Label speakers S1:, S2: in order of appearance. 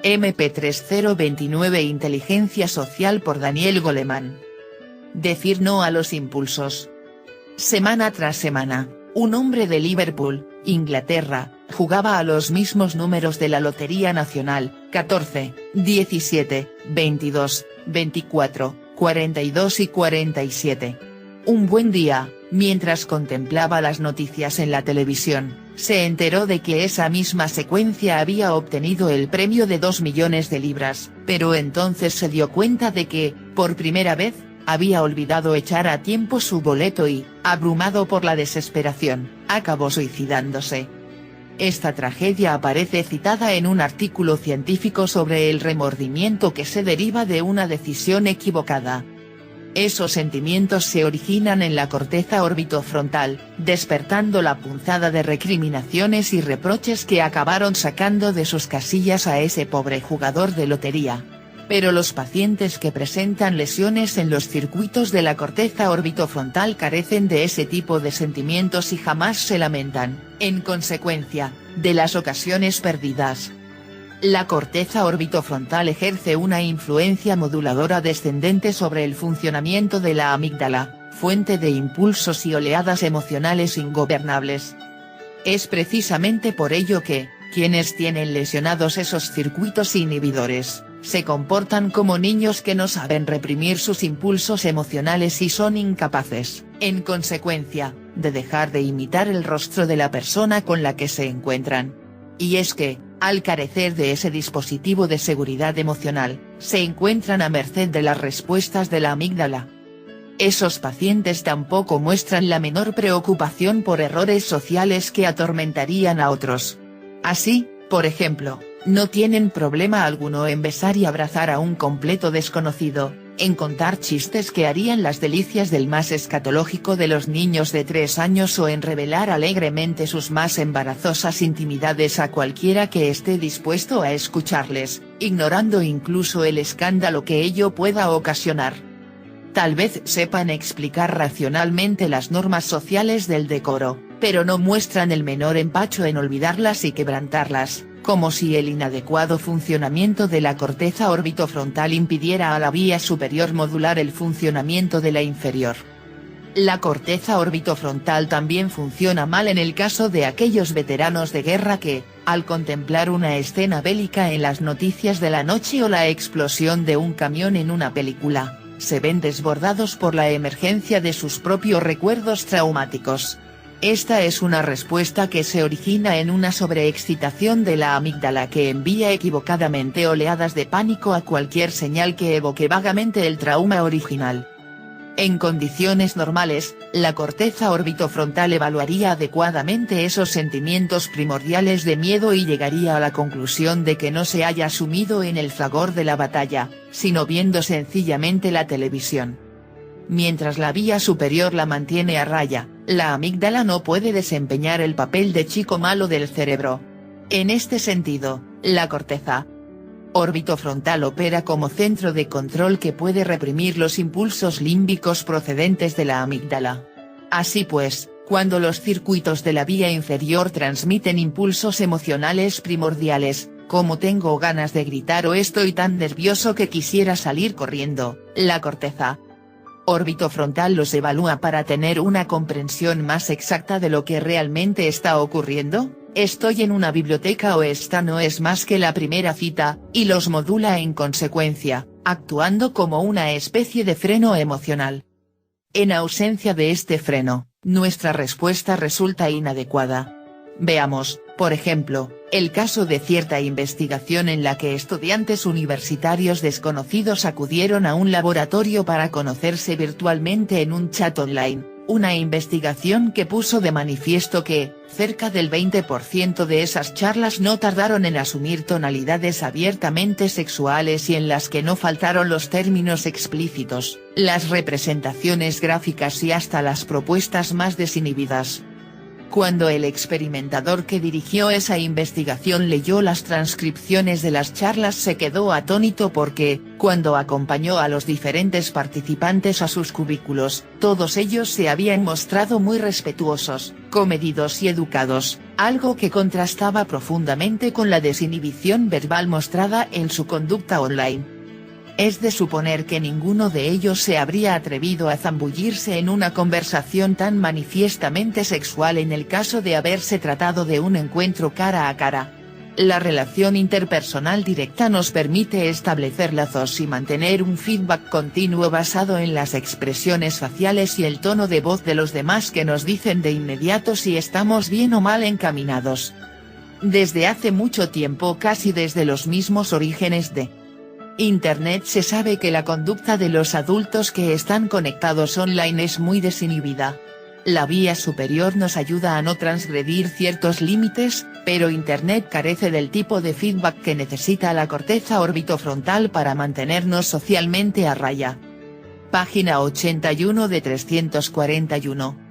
S1: MP3029 Inteligencia social por Daniel Goleman. Decir no a los impulsos. Semana tras semana, un hombre de Liverpool, Inglaterra, jugaba a los mismos números de la Lotería Nacional, 14, 17, 22, 24, 42 y 47. Un buen día, mientras contemplaba las noticias en la televisión, se enteró de que esa misma secuencia había obtenido el premio de 2 millones de libras, pero entonces se dio cuenta de que, por primera vez, había olvidado echar a tiempo su boleto y, abrumado por la desesperación, acabó suicidándose. Esta tragedia aparece citada en un artículo científico sobre el remordimiento que se deriva de una decisión equivocada. Esos sentimientos se originan en la corteza orbitofrontal, despertando la punzada de recriminaciones y reproches que acabaron sacando de sus casillas a ese pobre jugador de lotería. Pero los pacientes que presentan lesiones en los circuitos de la corteza orbitofrontal carecen de ese tipo de sentimientos y jamás se lamentan, en consecuencia, de las ocasiones perdidas. La corteza orbitofrontal ejerce una influencia moduladora descendente sobre el funcionamiento de la amígdala, fuente de impulsos y oleadas emocionales ingobernables. Es precisamente por ello que, quienes tienen lesionados esos circuitos inhibidores, se comportan como niños que no saben reprimir sus impulsos emocionales y son incapaces, en consecuencia, de dejar de imitar el rostro de la persona con la que se encuentran. Y es que, al carecer de ese dispositivo de seguridad emocional, se encuentran a merced de las respuestas de la amígdala. Esos pacientes tampoco muestran la menor preocupación por errores sociales que atormentarían a otros. Así, por ejemplo, no tienen problema alguno en besar y abrazar a un completo desconocido, en contar chistes que harían las delicias del más escatológico de los niños de 3 años o en revelar alegremente sus más embarazosas intimidades a cualquiera que esté dispuesto a escucharles, ignorando incluso el escándalo que ello pueda ocasionar. Tal vez sepan explicar racionalmente las normas sociales del decoro, pero no muestran el menor empacho en olvidarlas y quebrantarlas, como si el inadecuado funcionamiento de la corteza orbitofrontal impidiera a la vía superior modular el funcionamiento de la inferior. La corteza orbitofrontal también funciona mal en el caso de aquellos veteranos de guerra que, al contemplar una escena bélica en las noticias de la noche o la explosión de un camión en una película, se ven desbordados por la emergencia de sus propios recuerdos traumáticos. Esta es una respuesta que se origina en una sobreexcitación de la amígdala que envía equivocadamente oleadas de pánico a cualquier señal que evoque vagamente el trauma original. En condiciones normales, la corteza orbitofrontal evaluaría adecuadamente esos sentimientos primordiales de miedo y llegaría a la conclusión de que no se haya sumido en el fragor de la batalla, sino viendo sencillamente la televisión. Mientras la vía superior la mantiene a raya, la amígdala no puede desempeñar el papel de chico malo del cerebro. En este sentido, la corteza orbitofrontal opera como centro de control que puede reprimir los impulsos límbicos procedentes de la amígdala. Así pues, cuando los circuitos de la vía inferior transmiten impulsos emocionales primordiales, como tengo ganas de gritar o estoy tan nervioso que quisiera salir corriendo, la corteza orbitofrontal los evalúa para tener una comprensión más exacta de lo que realmente está ocurriendo. Estoy en una biblioteca o esta no es más que la primera cita, y los modula en consecuencia, actuando como una especie de freno emocional. En ausencia de este freno, nuestra respuesta resulta inadecuada. Veamos, por ejemplo, el caso de cierta investigación en la que estudiantes universitarios desconocidos acudieron a un laboratorio para conocerse virtualmente en un chat online, una investigación que puso de manifiesto que, cerca del 20% de esas charlas no tardaron en asumir tonalidades abiertamente sexuales y en las que no faltaron los términos explícitos, las representaciones gráficas y hasta las propuestas más desinhibidas. Cuando el experimentador que dirigió esa investigación leyó las transcripciones de las charlas se quedó atónito porque, cuando acompañó a los diferentes participantes a sus cubículos, todos ellos se habían mostrado muy respetuosos, comedidos y educados, algo que contrastaba profundamente con la desinhibición verbal mostrada en su conducta online. Es de suponer que ninguno de ellos se habría atrevido a zambullirse en una conversación tan manifiestamente sexual en el caso de haberse tratado de un encuentro cara a cara. La relación interpersonal directa nos permite establecer lazos y mantener un feedback continuo basado en las expresiones faciales y el tono de voz de los demás que nos dicen de inmediato si estamos bien o mal encaminados. Desde hace mucho tiempo, casi desde los mismos orígenes de Internet, se sabe que la conducta de los adultos que están conectados online es muy desinhibida. La vía superior nos ayuda a no transgredir ciertos límites, pero Internet carece del tipo de feedback que necesita la corteza orbitofrontal para mantenernos socialmente a raya. Página 81 de 341.